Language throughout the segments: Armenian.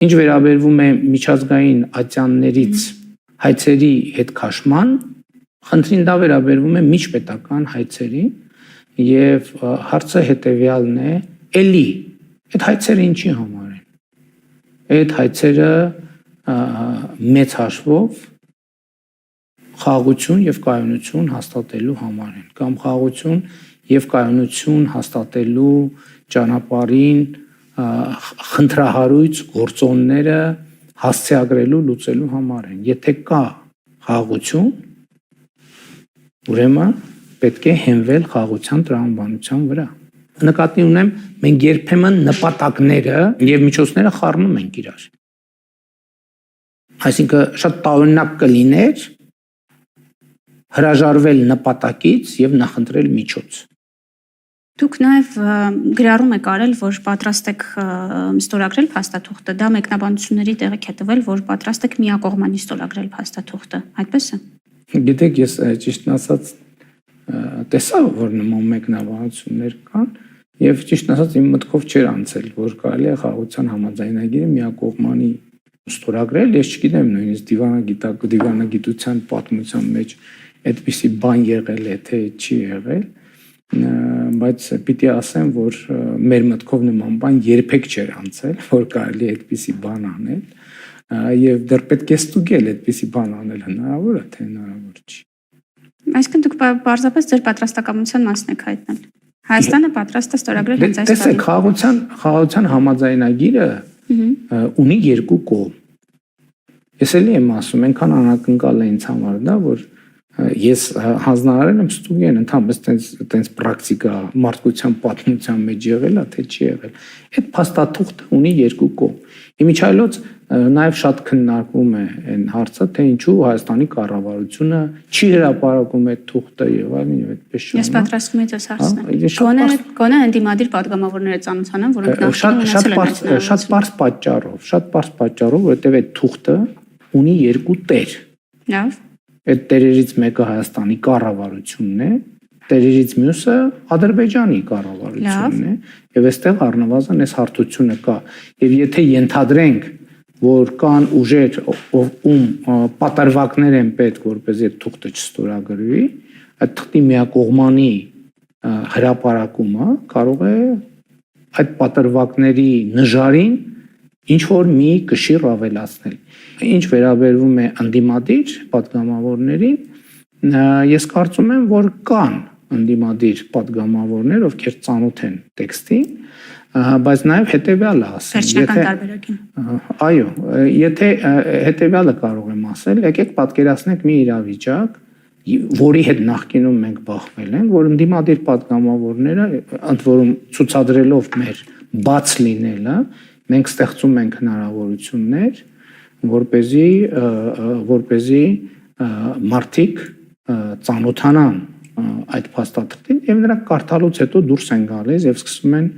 Ինչ վերաբերվում է միջազգային ատյաններից հայցերի հետ քաշման, խնդրին դա վերաբերվում է միջպետական հայցերին եւ հարցը հետեւյալն է, էլի այդ հայցերը ինչի համար են։ Այդ հայցերը մեծ հաշվով խաղաղություն եւ կայունություն հաստատելու համար են, կամ խաղաղություն եւ կայունություն հաստատելու ճանապարհին խնդրահարույց գործոնները հասցեագրելու լուծելու համար են։ Եթե կա խաղաղություն, ուրեմն պետք է հենվել խաղաղության տրամաբանության վրա։ Նկատի ունեմ, մենք երբեմն նպատակները եւ միջոցները խառնում ենք իրար։ Այսինքն շատ տարօրինակ կլիներ հրաժարվել նպատակից եւ նախընտրել միջոց։ Դուք նաև գրառում եք արել, որ պատրաստ եք ստորագրել փաստաթուղթը, դա մեկնաբանությունների տեղիք է տվել, որ պատրաստ եք միակողմանի ստորագրել փաստաթուղթը, այդպես է։ Գիտեք, ես ճիշտն ասած տեսա, որ նման մեկնաբանություններ կան, եւ ճիշտն ասած իմ մտքով չէր անցել, որ կարելի է խաղաղության համաձայնագիրը միակողմանի ստորագրել, ես չգիտեմ նույնիսկ դիվանագիտության պատմության մեջ այդպիսի բան եղել է, թե չի եղել, բայց պիտի ասեմ, որ մեր մտքով նման բան երբեք չէր անցել, որ կարելի է այդպիսի բան անել, եւ դեռ պետք է ստուգել այդպիսի բան անել հնարավոր է, թե հնարավոր չի։ Այսինքն դուք պարզապես ձեր պատրաստակամության մասն եք հայտնել։ Հայաստանը պատրաստ է ստորագրել հենց այս բանը։ Տեսեք, խաղաղության համաձայնագիրը ունի երկու կողմ։ Ես էլի եմ ասում, այնքան անակնկալ է ինձ համար դա, որ ես հանձնարարել եմ ստուգեն, ընդհանրապես տենց պրակտիկա մարդկության պատմության մեջ եղել է, թե չի եղել։ Այդ փաստաթուղթը ունի երկու կողմ։ Իմիջայլոց նաև շատ քննարկվում է այն հարցը, թե ինչու Հայաստանի կառավարությունը չի հրապարակում այդ թուղթը եւ այլն եւ այդպես շուտ։ Ես պատրաստվում եմ այս հարցն։ Գոնե ընդդիմադիր падգամավորները ծանոթանան, որոնք նախկինում շատ պարզ պատճառով, որովհետեւ այդ թուղթը ունի երկու տեր։ Լավ։ Այդ տերերից մեկը Հայաստանի կառավարությունն է, տերերից մյուսը Ադրբեջանի կառավարությունն է, եւ այստեղ առնվազն այս հարթությունը կա։ Եվ եթե ենթադրենք, որ կան ուժեր, ում պատրվակներ են պետք, որպեսզի այդ թուղթը չստորագրվի, այդ թղթի միակողմանի հրապարակումը կարող է այդ պատրվակների նժարին ինչ որ մի կշիռ ավելացնել։ Ինչ վերաբերվում է ընդդիմադիր падգամավորներին, ես կարծում եմ, որ կան ընդդիմադիր падգամավորներ, ովքեր ծանոթ են տեքստին, բայց նաև հետեւյալը ասեմ, այո, եթե հետեւյալը կարող եմ ասել, եկեք պատկերացնենք մի իրավիճակ, որի հետ նախկինում մենք բախվել ենք, որ ընդդիմադիր падգամավորները, ընդ որում ցուցադրելով մեր բաց լինելը, մենք ստեղծում ենք հնարավորություններ, որպեսզի մարդիկ ծանոթանան այդ փաստաթղթին եւ նրանք կարդալուց հետո դուրս են գալիս եւ սկսում են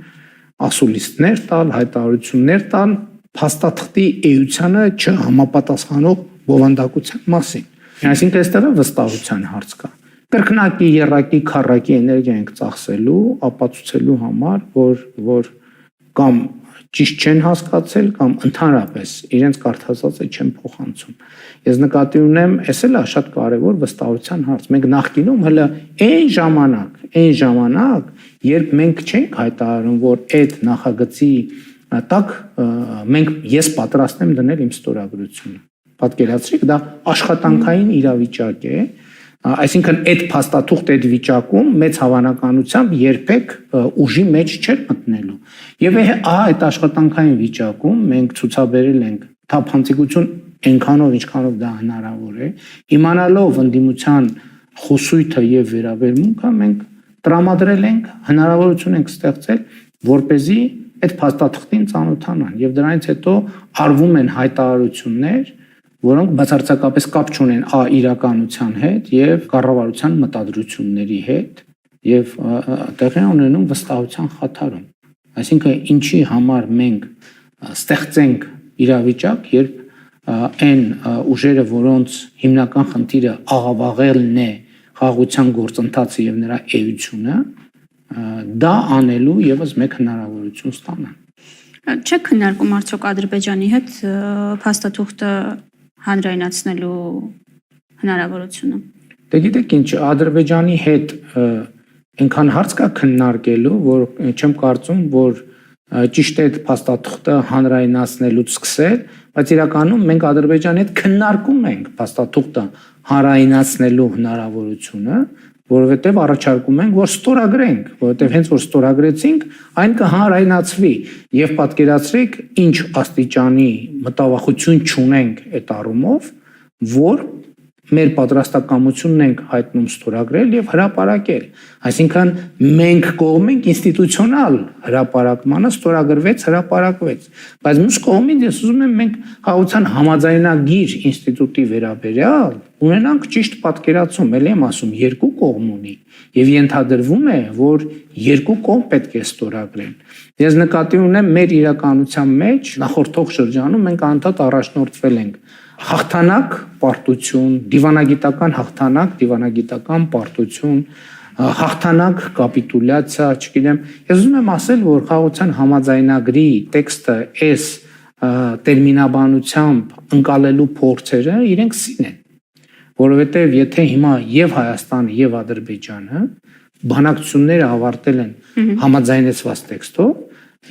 ասուլիստներ տալ, հայտարարություններ տալ փաստաթղթի էությանը չհամապատասխանող բովանդակության մասին։ Այսինքն այստեղ վստահության հարց կա։ Կրկնակի, եռակի, քառակի էներգիա ենք ծախսելու, ապացուցելու համար, որ կամ ճիշտ չեն հասկացել կամ ընդհանրապես իրենց կարդացածը չեն փոխանցում։ Ես նկատի ունեմ, այս էլ է շատ կարևոր վստահության հարց։ Մենք նախկինում հələ այն ժամանակ, երբ մենք չենք հայտարարում, որ այդ նախագծի տակ ես պատրաստ եմ դնել իմ ստորագրությունը։ Պատկերացրեք, դա աշխատանքային իրավիճակ է, այսինքն այդ փաստաթուղթ այդ վիճակում մեծ հավանականությամբ երբեք ուժի մեջ չէր մտնելու։ Եվ այդ աշխատանքային վիճակում մենք ցուցաբերել ենք թափանցիկություն այնքանով, ինչքանով դա հնարավոր է, իմանալով ընդդիմության խուսույթը եւ վերաբերմունքը, մենք տրամադրել ենք, հնարավորություն ենք ստեղծել, որպեսզի այդ փաստաթղթին ծանոթանան եւ դրանից հետո արվում են հայտարարություններ, որոնք բացարձակապես կապ չունեն իրականության հետ եւ կառավարության մտադրությունների հետ եւ տեղի ունենում վստահության խաթարում։ Այսինքն ինչի համար մենք ստեղծենք իրավիճակ, երբ այն ուժերը, որոնց հիմնական խնդիրը աղավաղելն է խաղաղության գործընթացը եւ նրա էությունը, դա անելու եւս մեկ հնարավորություն ստանան։ Չէ քննարկում արդյոք Ադրբեջանի հետ փաստաթուղթը հանրայնացնելու հնարավորությունը։ Դե գիտեք ինչ, Ադրբեջանի հետ այնքան հարց կա քննարկելու, որ չեմ կարծում, որ ճիշտ է այդ փաստաթուղթը հանրայնացնելուց սկսել, բայց իրականում մենք Ադրբեջանի հետ քննարկում ենք փաստաթուղթը հանրայնացնելու հնարավորությունը, որովհետև առաջարկում ենք, որ ստորագրենք, որովհետև հենց որ ստորագրեցինք, այն կհանրայնացվի եւ պատկերացրեք ինչ աստիճանի մտավախություն չունենք այդ առումով, որ մեր պատրաստակամությունն ենք հայտնում ստորագրել եւ հրապարակել։ Այսինքն մենք կողմ ենք ինստիտուցիոնալ հրապարակմանը, ստորագրվեց, հրապարակվեց։ Բայց մյուս կողմից ես ուզում եմ մենք խաղաղության համաձայնագիր ինստիտուտի վերաբերյալ ունենանք ճիշտ պատկերացում, ելի եմ ասում, երկու կողմ ունի եւ ենթադրվում է, որ երկու կողմ պետք է ստորագրեն։ Ես նկատի ունեմ մեր իրականության մեջ նախորդող շրջանում մենք անդադ առաջնորդվել ենք հաղթանակ, պարտություն, դիվանագիտական հաղթանակ, դիվանագիտական պարտություն, հաղթանակ, կապիտուլյացիա, չգիտեմ։ Ես ուզում եմ ասել, որ խաղաղության համաձայնագրի տեքստը այս տերմինաբանությամբ ընկալելու փորձերը իրենք սին են, որովհետև եթե հիմա եւ Հայաստանը եւ Ադրբեջանը բանակցությունները ավարտել են համաձայնեցված տեքստով,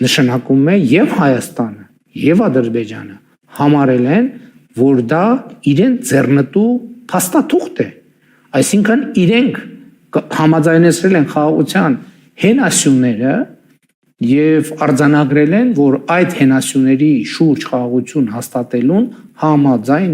նշանակում է եւ Հայաստանը եւ Ադրբեջանը համարել են, որ դա իրեն ձեռնտու փաստաթուղթ է, այսինքն իրենք համաձայնեցրել են խաղաղության հենասյուները եւ արձանագրել են, որ այդ հենասյուների շուրջ խաղաղություն հաստատելուն համաձայն